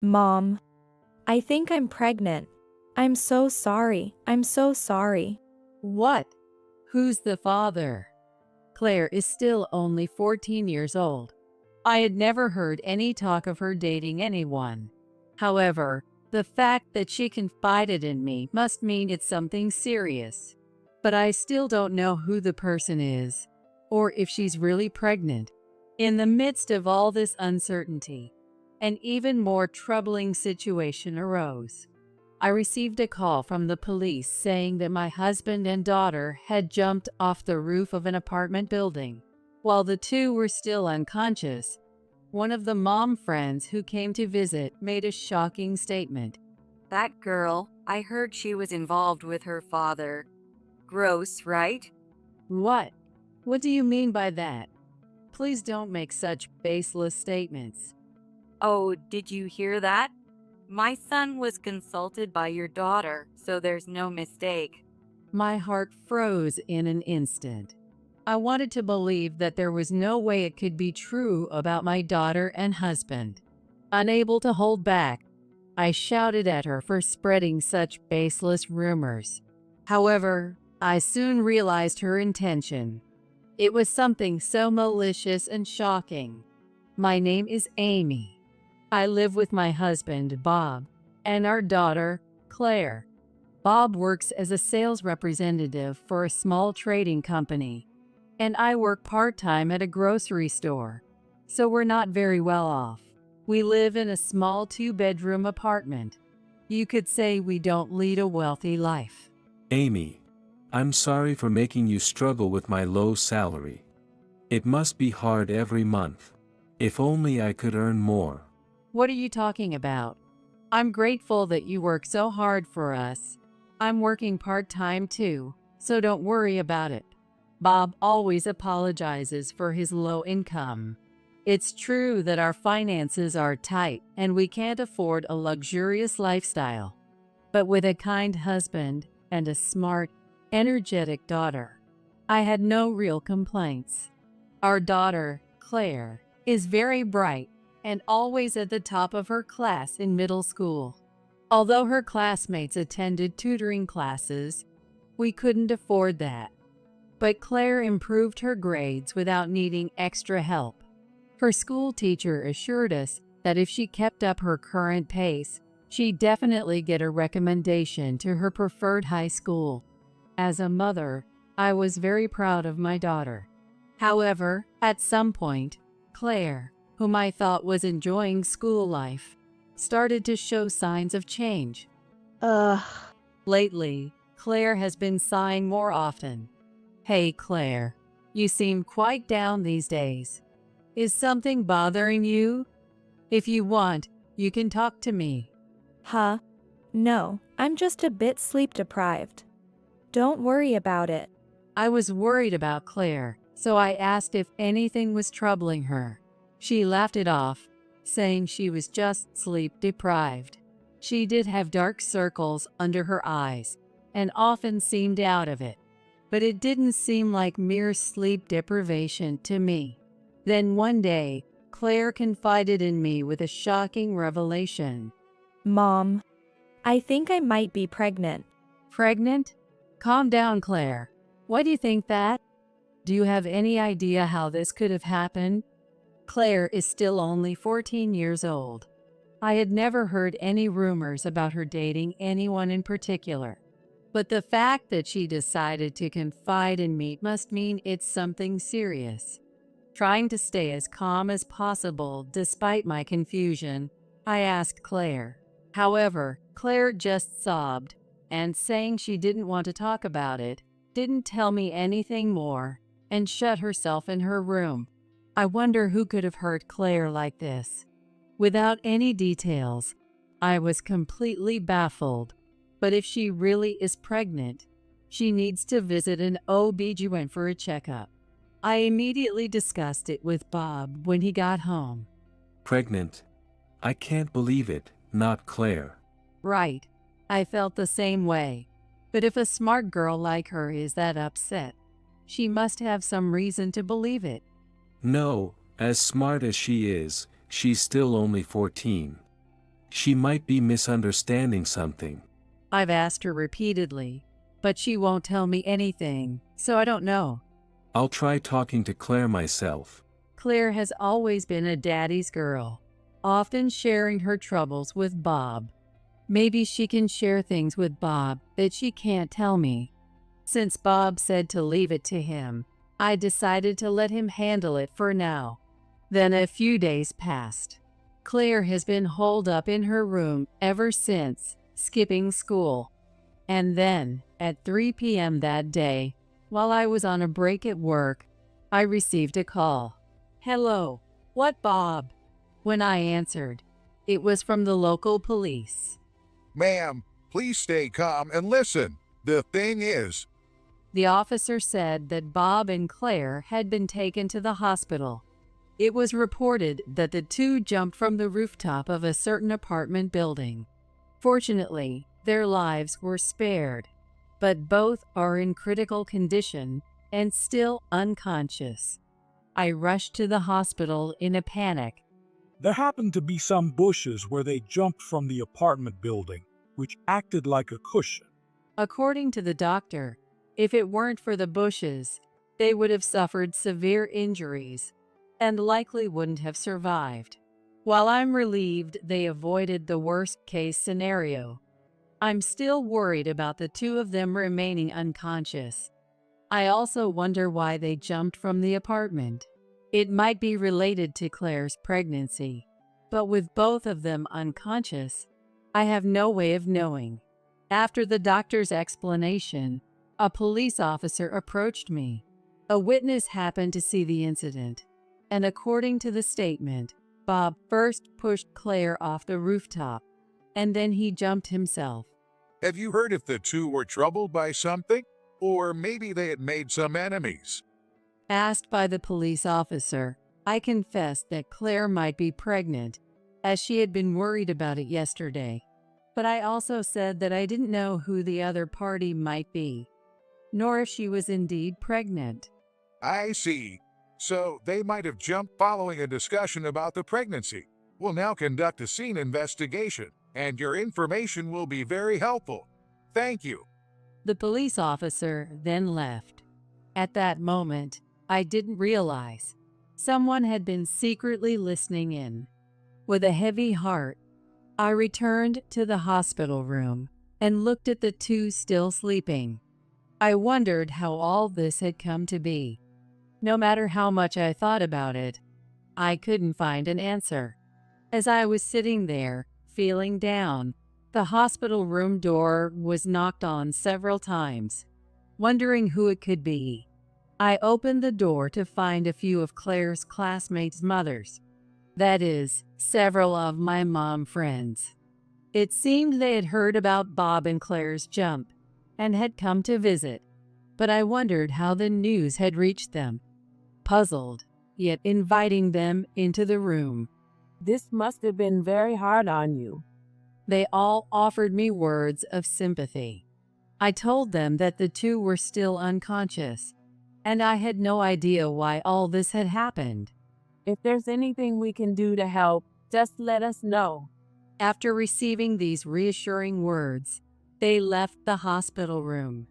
Mom, I think I'm pregnant. I'm so sorry. I'm so sorry. What? Who's the father? Claire is still only 14 years old. I had never heard any talk of her dating anyone. However, the fact that she confided in me must mean it's something serious. But I still don't know who the person is, or if she's really pregnant. In the midst of all this uncertainty, an even more troubling situation arose. I received a call from the police saying that my husband and daughter had jumped off the roof of an apartment building. While the two were still unconscious, one of the mom friends who came to visit made a shocking statement. That girl, I heard she was involved with her father. Gross, right? What? What do you mean by that? Please don't make such baseless statements. Oh, did you hear that? My son was consulted by your daughter, so there's no mistake. My heart froze in an instant. I wanted to believe that there was no way it could be true about my daughter and husband. Unable to hold back, I shouted at her for spreading such baseless rumors. However, I soon realized her intention. It was something so malicious and shocking. My name is Amy. I live with my husband, Bob, and our daughter, Claire. Bob works as a sales representative for a small trading company, and I work part-time at a grocery store, so we're not very well off. We live in a small 2-bedroom apartment. You could say we don't lead a wealthy life. Amy, I'm sorry for making you struggle with my low salary. It must be hard every month. If only I could earn more. What are you talking about? I'm grateful that you work so hard for us. I'm working part-time too, so don't worry about it. Bob always apologizes for his low income. It's true that our finances are tight and we can't afford a luxurious lifestyle. But with a kind husband and a smart, energetic daughter, I had no real complaints. Our daughter, Claire, is very bright and always at the top of her class in middle school. Although her classmates attended tutoring classes, we couldn't afford that. But Claire improved her grades without needing extra help. Her school teacher assured us that if she kept up her current pace, she'd definitely get a recommendation to her preferred high school. As a mother, I was very proud of my daughter. However, at some point, Claire, whom I thought was enjoying school life, started to show signs of change. Lately, Claire has been sighing more often. Hey Claire, you seem quite down these days. Is something bothering you? If you want, you can talk to me. Huh? No, I'm just a bit sleep deprived. Don't worry about it. I was worried about Claire, so I asked if anything was troubling her. She laughed it off, saying she was just sleep deprived. She did have dark circles under her eyes and often seemed out of it, but it didn't seem like mere sleep deprivation to me. Then one day, Claire confided in me with a shocking revelation. Mom, I think I might be pregnant. Pregnant? Calm down, Claire. Why do you think that? Do you have any idea how this could have happened? Claire is still only 14 years old. I had never heard any rumors about her dating anyone in particular. But the fact that she decided to confide in me must mean it's something serious. Trying to stay as calm as possible despite my confusion, I asked Claire. However, Claire just sobbed, and saying she didn't want to talk about it, didn't tell me anything more, and shut herself in her room. I wonder who could have hurt Claire like this. Without any details, I was completely baffled. But if she really is pregnant, she needs to visit an OB/GYN for a checkup. I immediately discussed it with Bob when he got home. Pregnant? I can't believe it, not Claire. Right. I felt the same way. But if a smart girl like her is that upset, she must have some reason to believe it. No, as smart as she is, she's still only 14. She might be misunderstanding something. I've asked her repeatedly, but she won't tell me anything, so I don't know. I'll try talking to Claire myself. Claire has always been a daddy's girl, often sharing her troubles with Bob. Maybe she can share things with Bob that she can't tell me. Since Bob said to leave it to him, I decided to let him handle it for now. Then a few days passed. Claire has been holed up in her room ever since, skipping school. And then, at 3 p.m. that day, while I was on a break at work, I received a call. "Hello, what, Bob?" When I answered, it was from the local police. Ma'am, please stay calm and listen. The thing is, The officer said that Bob and Claire had been taken to the hospital. It was reported that the two jumped from the rooftop of a certain apartment building. Fortunately, their lives were spared, but both are in critical condition and still unconscious. I rushed to the hospital in a panic. There happened to be some bushes where they jumped from the apartment building, which acted like a cushion. According to the doctor, if it weren't for the bushes, they would have suffered severe injuries and likely wouldn't have survived. While I'm relieved they avoided the worst-case scenario, I'm still worried about the two of them remaining unconscious. I also wonder why they jumped from the apartment. It might be related to Claire's pregnancy, but with both of them unconscious, I have no way of knowing. After the doctor's explanation, a police officer approached me. A witness happened to see the incident, and according to the statement, Bob first pushed Claire off the rooftop, and then he jumped himself. have you heard if the two were troubled by something? Or maybe they had made some enemies? Asked by the police officer, I confessed that Claire might be pregnant, as she had been worried about it yesterday. But I also said that I didn't know who the other party might be, nor if she was indeed pregnant. I see. So they might have jumped following a discussion about the pregnancy. We'll now conduct a scene investigation, and your information will be very helpful. Thank you. The police officer then left. At that moment, I didn't realize someone had been secretly listening in. With a heavy heart, I returned to the hospital room and looked at the two still sleeping. I wondered how all this had come to be. No matter how much I thought about it, I couldn't find an answer. As I was sitting there, feeling down, the hospital room door was knocked on several times. Wondering who it could be, I opened the door to find a few of Claire's classmates' mothers. That is, several of my mom friends. It seemed they had heard about Bob and Claire's jump and had come to visit, but I wondered how the news had reached them. Puzzled, yet inviting them into the room. This must have been very hard on you. They all offered me words of sympathy. I told them that the two were still unconscious, and I had no idea why all this had happened. If there's anything we can do to help, just let us know. After receiving these reassuring words, they left the hospital room.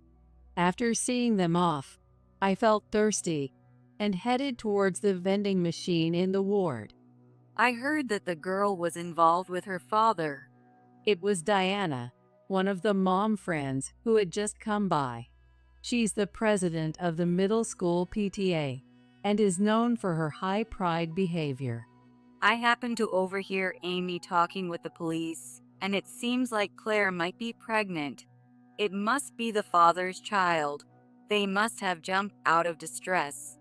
After seeing them off, I felt thirsty and headed towards the vending machine in the ward. I heard that the girl was involved with her father. It was Diana, one of the mom friends who had just come by. She's the president of the middle school PTA and is known for her high pride behavior. I happened to overhear Amy talking with the police, and it seems like Claire might be pregnant. It must be the father's child. They must have jumped out of distress.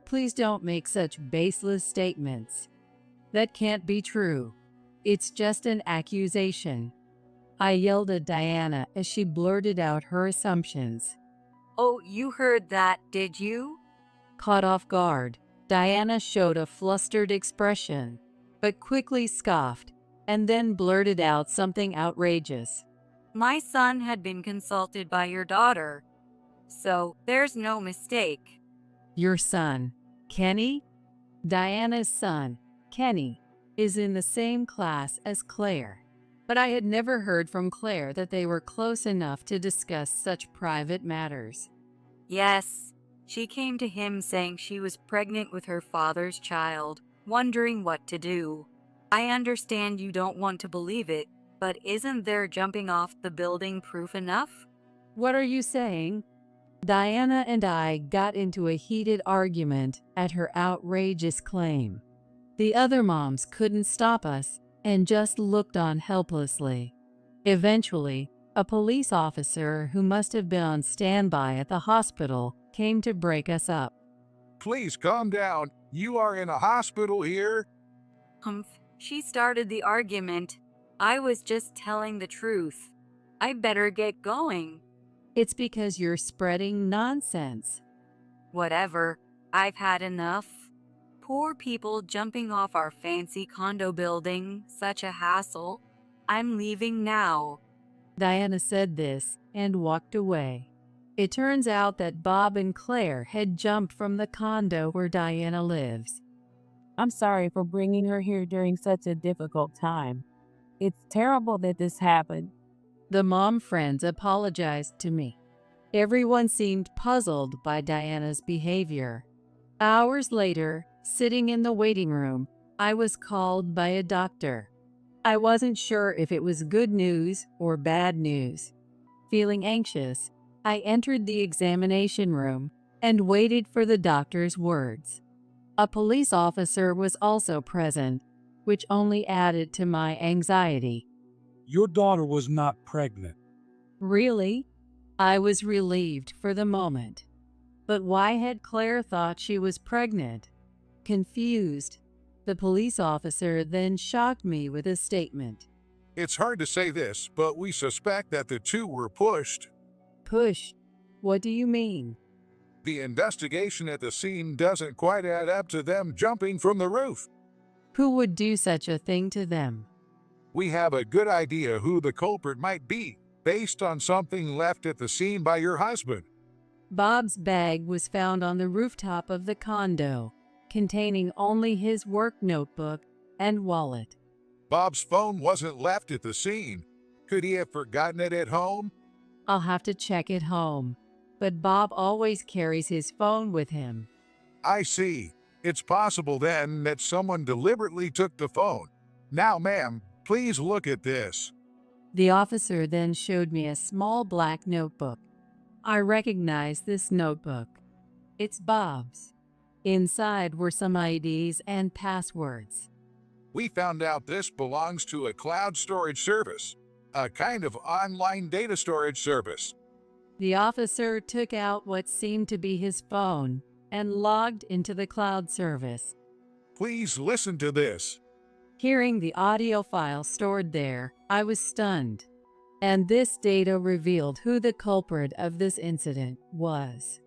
Please don't make such baseless statements. That can't be true. It's just an accusation. I yelled at Diana as she blurted out her assumptions. Oh, you heard that, did you? Caught off guard, Diana showed a flustered expression, but quickly scoffed and then blurted out something outrageous. My son had been consulted by your daughter, so there's no mistake. Your son, Kenny? Diana's son, Kenny, is in the same class as Claire. But I had never heard from Claire that they were close enough to discuss such private matters. Yes, she came to him saying she was pregnant with her father's child, wondering what to do. I understand you don't want to believe it, but isn't their jumping off the building proof enough? What are you saying? Diana and I got into a heated argument at her outrageous claim. The other moms couldn't stop us and just looked on helplessly. Eventually, a police officer who must have been on standby at the hospital came to break us up. Please calm down. You are in a hospital here. She started the argument. I was just telling the truth. I better get going. It's because you're spreading nonsense. Whatever. I've had enough. Poor people jumping off our fancy condo building, such a hassle. I'm leaving now. Diana said this and walked away. It turns out that Bob and Claire had jumped from the condo where Diana lives. I'm sorry for bringing her here during such a difficult time. It's terrible that this happened. The mom friends apologized to me. Everyone seemed puzzled by Diana's behavior. Hours later, sitting in the waiting room, I was called by a doctor. I wasn't sure if it was good news or bad news. Feeling anxious, I entered the examination room and waited for the doctor's words. A police officer was also present, which only added to my anxiety. Your daughter was not pregnant. Really? I was relieved for the moment. But why had Claire thought she was pregnant? Confused, the police officer then shocked me with a statement. It's hard to say this, but we suspect that the two were pushed. Push? What do you mean? The investigation at the scene doesn't quite add up to them jumping from the roof. Who would do such a thing to them? We have a good idea who the culprit might be, based on something left at the scene by your husband. Bob's bag was found on the rooftop of the condo, containing only his work notebook and wallet. Bob's phone wasn't left at the scene. Could he have forgotten it at home? I'll have to check at home, but Bob always carries his phone with him. I see. It's possible then that someone deliberately took the phone. Now, ma'am, please look at this. The officer then showed me a small black notebook. I recognized this notebook. It's Bob's. Inside were some IDs and passwords. We found out this belongs to a cloud storage service, a kind of online data storage service. The officer took out what seemed to be his phone and logged into the cloud service. Please listen to this. Hearing the audio file stored there, I was stunned. And this data revealed who the culprit of this incident was.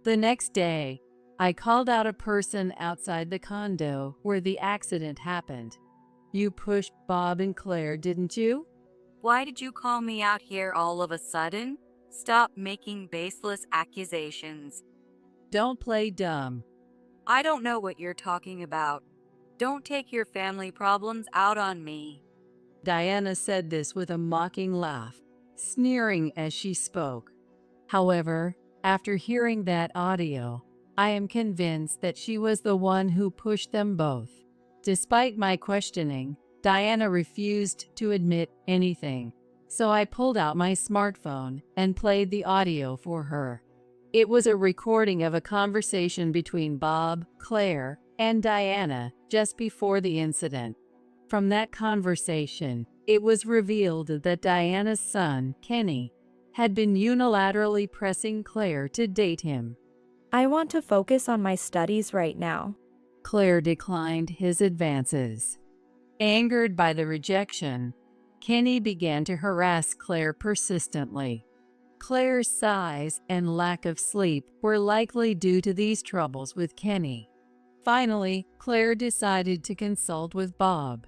The next day, I called out a person outside the condo where the accident happened. You pushed Bob and Claire, didn't you? Why did you call me out here all of a sudden? Stop making baseless accusations. Don't play dumb. I don't know what you're talking about. Don't take your family problems out on me. Diana said this with a mocking laugh, sneering as she spoke. However, after hearing that audio, I am convinced that she was the one who pushed them both. Despite my questioning, Diana refused to admit anything, so I pulled out my smartphone and played the audio for her. It was a recording of a conversation between Bob, Claire, and Diana just before the incident. From that conversation, it was revealed that Diana's son, Kenny, had been unilaterally pressing Claire to date him. I want to focus on my studies right now. Claire declined his advances. Angered by the rejection, Kenny began to harass Claire persistently. Claire's sighs and lack of sleep were likely due to these troubles with Kenny. Finally, Claire decided to consult with Bob.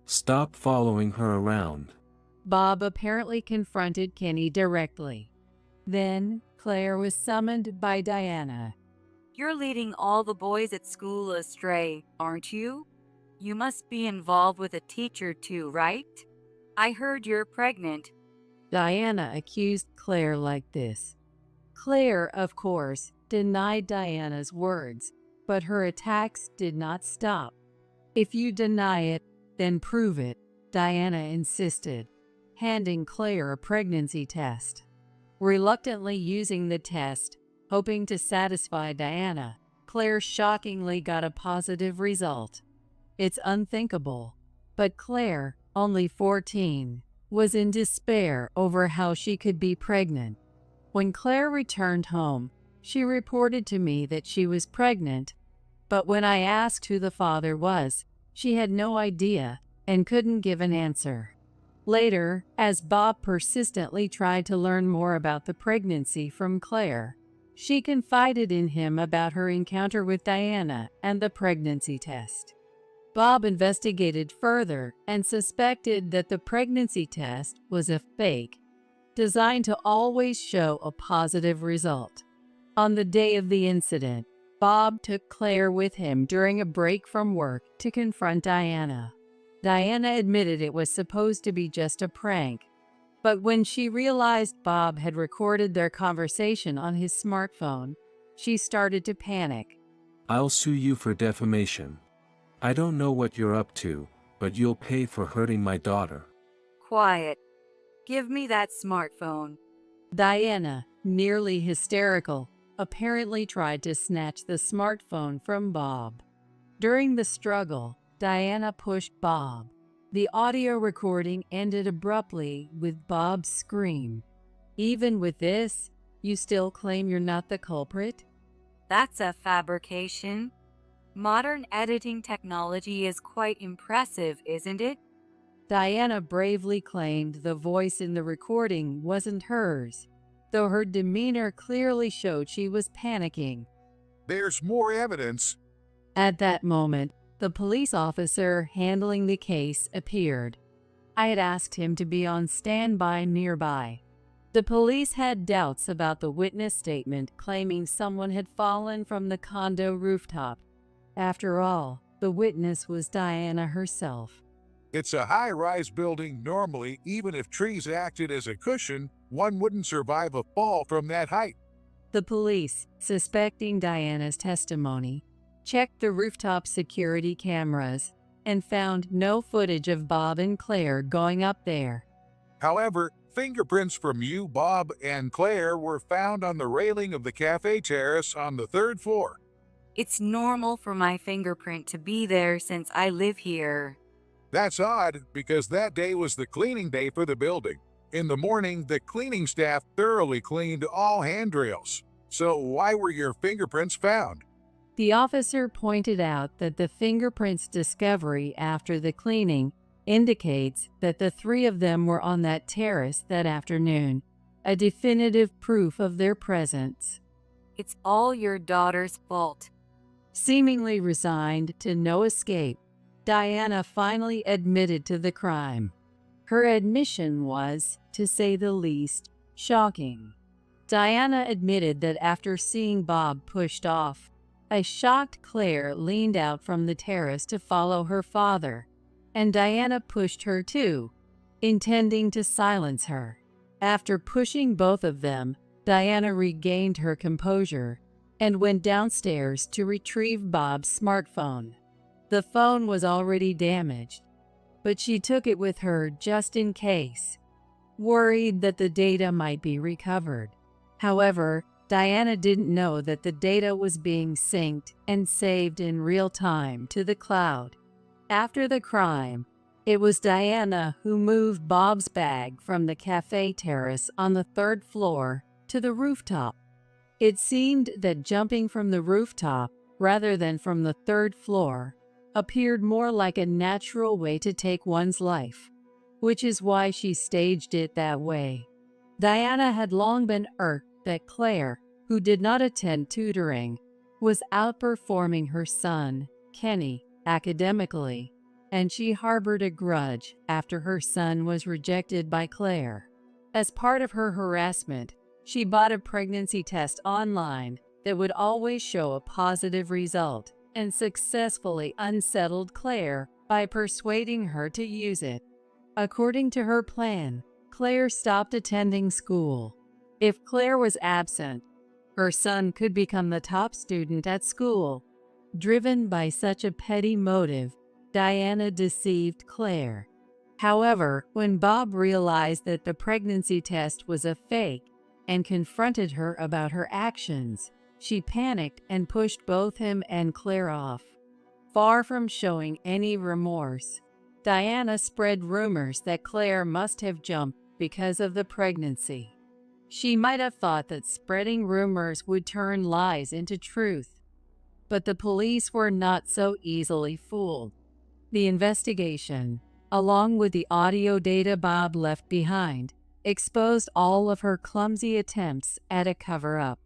Stop following her around. Bob apparently confronted Kenny directly. Then, Claire was summoned by Diana. You're leading all the boys at school astray, aren't you? You must be involved with a teacher too, right? I heard you're pregnant. Diana accused Claire like this. Claire, of course, denied Diana's words, but her attacks did not stop. If you deny it, then prove it, Diana insisted, handing Claire a pregnancy test. Reluctantly using the test, hoping to satisfy Diana, Claire shockingly got a positive result. It's unthinkable, but Claire, only 14, was in despair over how she could be pregnant. When Claire returned home, she reported to me that she was pregnant, but when I asked who the father was, she had no idea and couldn't give an answer. Later, as Bob persistently tried to learn more about the pregnancy from Claire, she confided in him about her encounter with Diana and the pregnancy test. Bob investigated further and suspected that the pregnancy test was a fake, designed to always show a positive result. On the day of the incident, Bob took Claire with him during a break from work to confront Diana. Diana admitted it was supposed to be just a prank, but when she realized Bob had recorded their conversation on his smartphone, she started to panic. I'll sue you for defamation. I don't know what you're up to, but you'll pay for hurting my daughter. Quiet. Give me that smartphone. Diana, nearly hysterical, apparently tried to snatch the smartphone from Bob. During the struggle, Diana pushed Bob. The audio recording ended abruptly with Bob's scream. Even with this, you still claim you're not the culprit? That's a fabrication. Modern editing technology is quite impressive, isn't it? Diana bravely claimed the voice in the recording wasn't hers, though her demeanor clearly showed she was panicking. There's more evidence. At that moment, the police officer handling the case appeared. I had asked him to be on standby nearby. The police had doubts about the witness statement claiming someone had fallen from the condo rooftop. After all, the witness was Diana herself. It's a high-rise building. Normally, even if trees acted as a cushion, one wouldn't survive a fall from that height. The police, suspecting Diana's testimony, checked the rooftop security cameras and found no footage of Bob and Claire going up there. However, fingerprints from you, Bob, and Claire were found on the railing of the cafe terrace on the 3rd floor. It's normal for my fingerprint to be there since I live here. That's odd, because that day was the cleaning day for the building. In the morning, the cleaning staff thoroughly cleaned all handrails. So why were your fingerprints found? The officer pointed out that the fingerprints discovery after the cleaning indicates that the 3 of them were on that terrace that afternoon, a definitive proof of their presence. It's all your daughter's fault. Seemingly resigned to no escape, Diana finally admitted to the crime. Her admission was, to say the least, shocking. Diana admitted that after seeing Bob pushed off, a shocked Claire leaned out from the terrace to follow her father, and Diana pushed her too, intending to silence her. After pushing both of them, Diana regained her composure and went downstairs to retrieve Bob's smartphone. The phone was already damaged, but she took it with her just in case, worried that the data might be recovered. However, Diana didn't know that the data was being synced and saved in real time to the cloud. After the crime, it was Diana who moved Bob's bag from the cafe terrace on the 3rd floor to the rooftop. It seemed that jumping from the rooftop, rather than from the 3rd floor, appeared more like a natural way to take one's life, which is why she staged it that way. Diana had long been irked that Claire, who did not attend tutoring, was outperforming her son, Kenny, academically, and she harbored a grudge after her son was rejected by Claire. As part of her harassment, she bought a pregnancy test online that would always show a positive result and successfully unsettled Claire by persuading her to use it. According to her plan, Claire stopped attending school. If Claire was absent, her son could become the top student at school. Driven by such a petty motive, Diana deceived Claire. However, when Bob realized that the pregnancy test was a fake and confronted her about her actions, she panicked and pushed both him and Claire off. Far from showing any remorse, Diana spread rumors that Claire must have jumped because of the pregnancy. She might have thought that spreading rumors would turn lies into truth. But the police were not so easily fooled. The investigation, along with the audio data Bob left behind, exposed all of her clumsy attempts at a cover-up.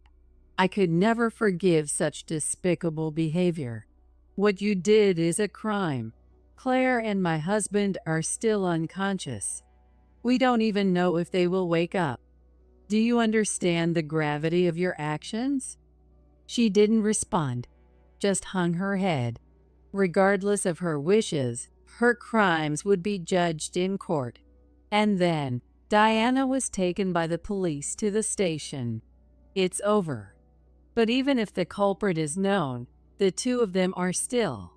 I could never forgive such despicable behavior. What you did is a crime. Claire and my husband are still unconscious. We don't even know if they will wake up. Do you understand the gravity of your actions? She didn't respond, just hung her head. Regardless of her wishes, her crimes would be judged in court. And then, Diana was taken by the police to the station. It's over. But even if the culprit is known, the two of them are still.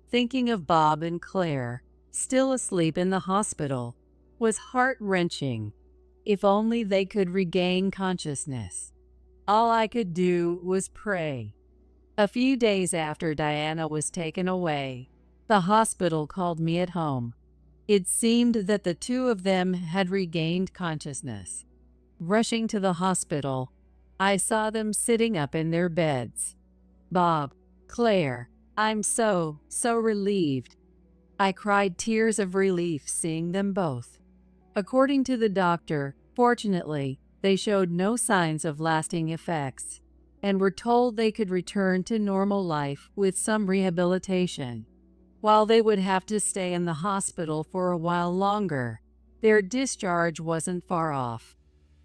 Thinking of Bob and Claire, still asleep in the hospital, was heart-wrenching. If only they could regain consciousness. All I could do was pray. A few days after Diana was taken away, the hospital called me at home. It seemed that the two of them had regained consciousness. Rushing to the hospital, I saw them sitting up in their beds. Bob, Claire, I'm so relieved. I cried tears of relief seeing them both. According to the doctor, fortunately, they showed no signs of lasting effects and were told they could return to normal life with some rehabilitation. While they would have to stay in the hospital for a while longer, their discharge wasn't far off.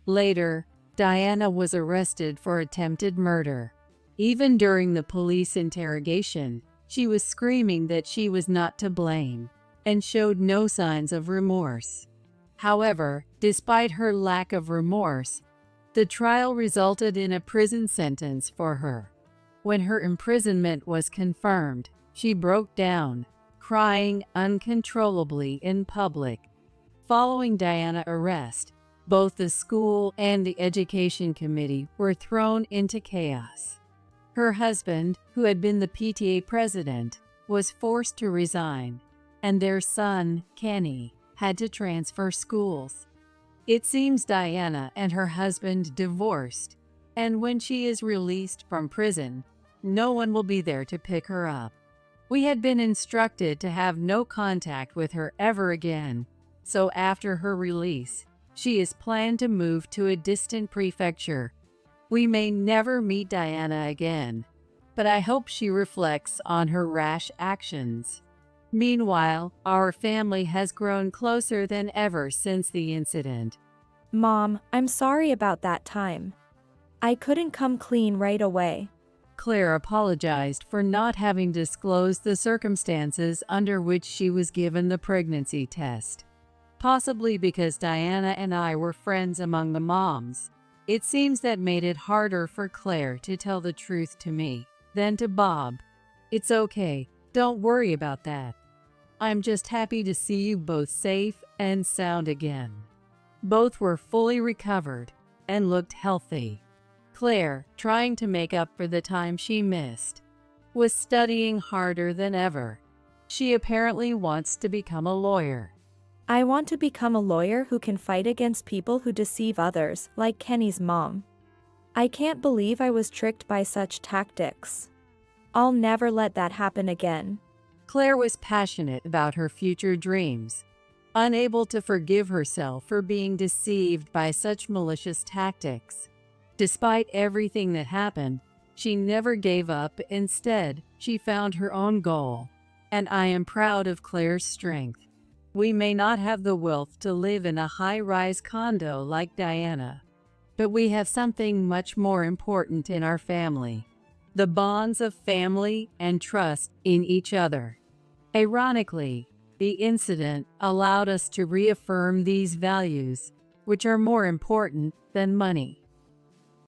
Later, Diana was arrested for attempted murder. Even during the police interrogation, she was screaming that she was not to blame and showed no signs of remorse. However, despite her lack of remorse, the trial resulted in a prison sentence for her. When her imprisonment was confirmed, she broke down, crying uncontrollably in public. Following Diana's arrest, both the school and the education committee were thrown into chaos. Her husband, who had been the PTA president, was forced to resign, and their son, Kenny, had to transfer schools. It seems Diana and her husband divorced, and when she is released from prison, no one will be there to pick her up. We had been instructed to have no contact with her ever again, so after her release, she is planned to move to a distant prefecture. We may never meet Diana again, but I hope she reflects on her rash actions. Meanwhile, our family has grown closer than ever since the incident. Mom, I'm sorry about that time. I couldn't come clean right away. Claire apologized for not having disclosed the circumstances under which she was given the pregnancy test. Possibly because Diana and I were friends among the moms. It seems that made it harder for Claire to tell the truth to me than to Bob. It's okay, don't worry about that. I'm just happy to see you both safe and sound again. Both were fully recovered and looked healthy. Claire, trying to make up for the time she missed, was studying harder than ever. She apparently wants to become a lawyer. I want to become a lawyer who can fight against people who deceive others, like Kenny's mom. I can't believe I was tricked by such tactics. I'll never let that happen again. Claire was passionate about her future dreams, unable to forgive herself for being deceived by such malicious tactics. Despite everything that happened, she never gave up. Instead, she found her own goal, and I am proud of Claire's strength. We may not have the wealth to live in a high-rise condo like Diana, but we have something much more important in our family: the bonds of family and trust in each other. Ironically, The incident allowed us to reaffirm these values, which are more important than money.